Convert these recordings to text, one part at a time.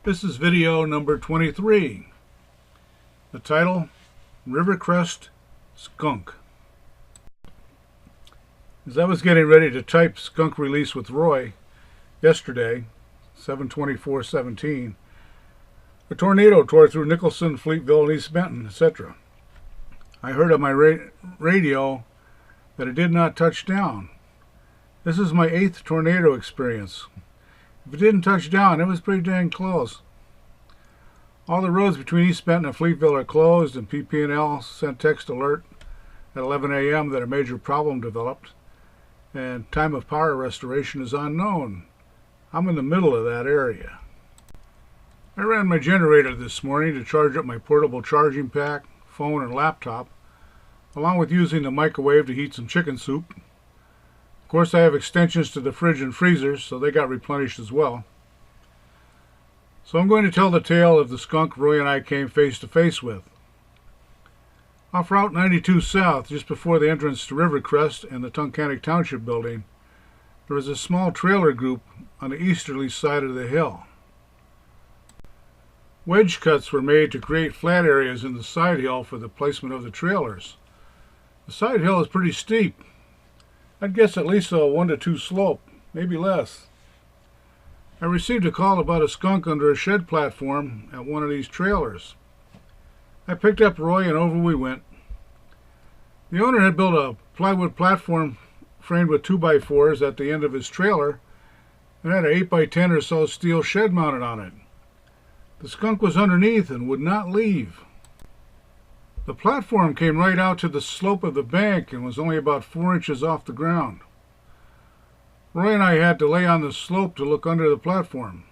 This is video number 23. The title, Rivercrest Skunk. As I was getting ready to type Skunk release with Roy yesterday, 7/24/17, a tornado tore through Nicholson, Fleetville, and East Benton, etc. I heard on my radio that it did not touch down. This is my 8th tornado experience. If it didn't touch down, it was pretty dang close. All the roads between East Benton and Fleetville are closed, and PP&L sent text alert at 11 a.m. that a major problem developed, and time of power restoration is unknown. I'm in the middle of that area. I ran my generator this morning to charge up my portable charging pack, phone, and laptop, along with using the microwave to heat some chicken soup. Of course, I have extensions to the fridge and freezers, so they got replenished as well. So I'm going to tell the tale of the skunk Roy and I came face to face with. Off Route 92 South, just before the entrance to Rivercrest and the Tunkhannock Township building, there was a small trailer group on the easterly side of the hill. Wedge cuts were made to create flat areas in the side hill for the placement of the trailers. The side hill is pretty steep. I'd guess at least a 1 to 2 slope, maybe less. I received a call about a skunk under a shed platform at one of these trailers. I picked up Roy and over we went. The owner had built a plywood platform framed with 2x4s at the end of his trailer and had an 8x10 or so steel shed mounted on it. The skunk was underneath and would not leave. The platform came right out to the slope of the bank and was only about 4 inches off the ground. Roy and I had to lay on the slope to look under the platform.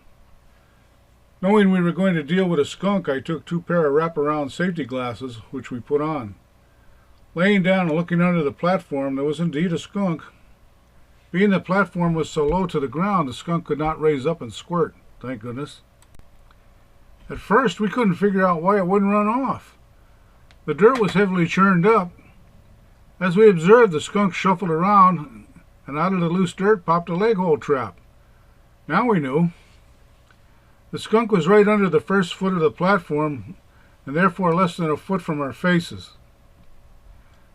Knowing we were going to deal with a skunk, I took 2 pair of wraparound safety glasses, which we put on. Laying down and looking under the platform, there was indeed a skunk. Being the platform was so low to the ground, the skunk could not raise up and squirt, thank goodness. At first, we couldn't figure out why it wouldn't run off. The dirt was heavily churned up. As we observed, the skunk shuffled around, and out of the loose dirt popped a leg hole trap. Now we knew. The skunk was right under the first foot of the platform, and therefore less than a foot from our faces.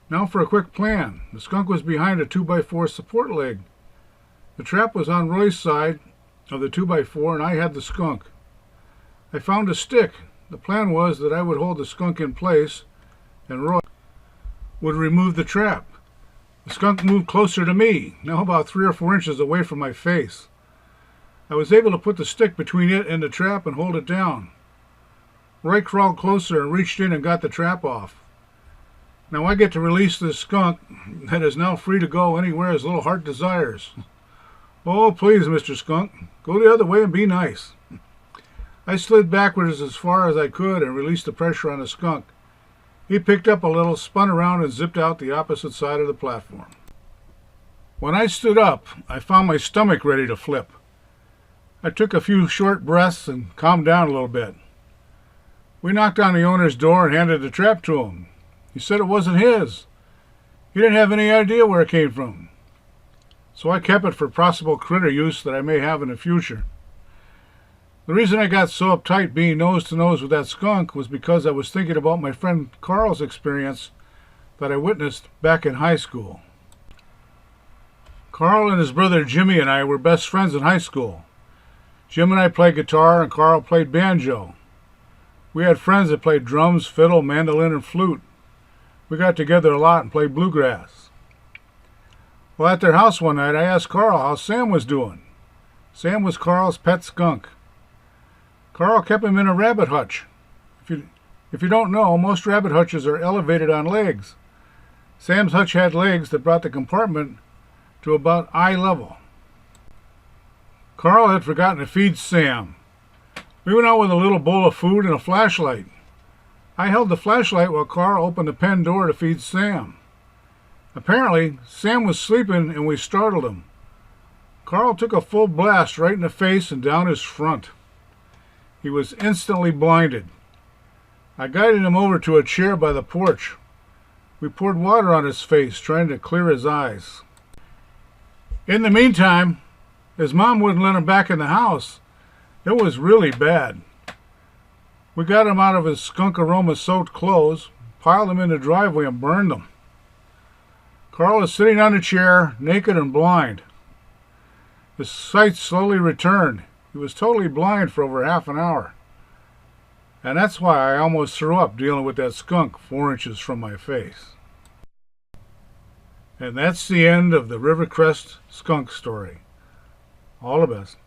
Now for a quick plan. The skunk was behind a 2x4 support leg. The trap was on Roy's side of the 2x4, and I had the skunk. I found a stick. The plan was that I would hold the skunk in place, and Roy would remove the trap. The skunk moved closer to me, now about 3 or 4 inches away from my face. I was able to put the stick between it and the trap and hold it down. Roy crawled closer and reached in and got the trap off. Now I get to release this skunk that is now free to go anywhere his little heart desires. Oh, please, Mr. Skunk, go the other way and be nice. I slid backwards as far as I could and released the pressure on the skunk. He picked up a little, spun around, and zipped out the opposite side of the platform. When I stood up, I found my stomach ready to flip. I took a few short breaths and calmed down a little bit. We knocked on the owner's door and handed the trap to him. He said it wasn't his. He didn't have any idea where it came from. So I kept it for possible critter use that I may have in the future. The reason I got so uptight being nose to nose with that skunk was because I was thinking about my friend Carl's experience that I witnessed back in high school. Carl and his brother Jimmy and I were best friends in high school. Jim and I played guitar and Carl played banjo. We had friends that played drums, fiddle, mandolin, and flute. We got together a lot and played bluegrass. Well, at their house one night, I asked Carl how Sam was doing. Sam was Carl's pet skunk. Carl kept him in a rabbit hutch. If you don't know, most rabbit hutches are elevated on legs. Sam's hutch had legs that brought the compartment to about eye level. Carl had forgotten to feed Sam. We went out with a little bowl of food and a flashlight. I held the flashlight while Carl opened the pen door to feed Sam. Apparently, Sam was sleeping and we startled him. Carl took a full blast right in the face and down his front. He was instantly blinded. I guided him over to a chair by the porch. We poured water on his face, trying to clear his eyes. In the meantime, his mom wouldn't let him back in the house. It was really bad. We got him out of his skunk aroma-soaked clothes, piled him in the driveway, and burned them. Carl is sitting on a chair, naked and blind. His sight slowly returned. He was totally blind for over half an hour. And that's why I almost threw up dealing with that skunk 4 inches from my face. And that's the end of the Rivercrest skunk story. All the best.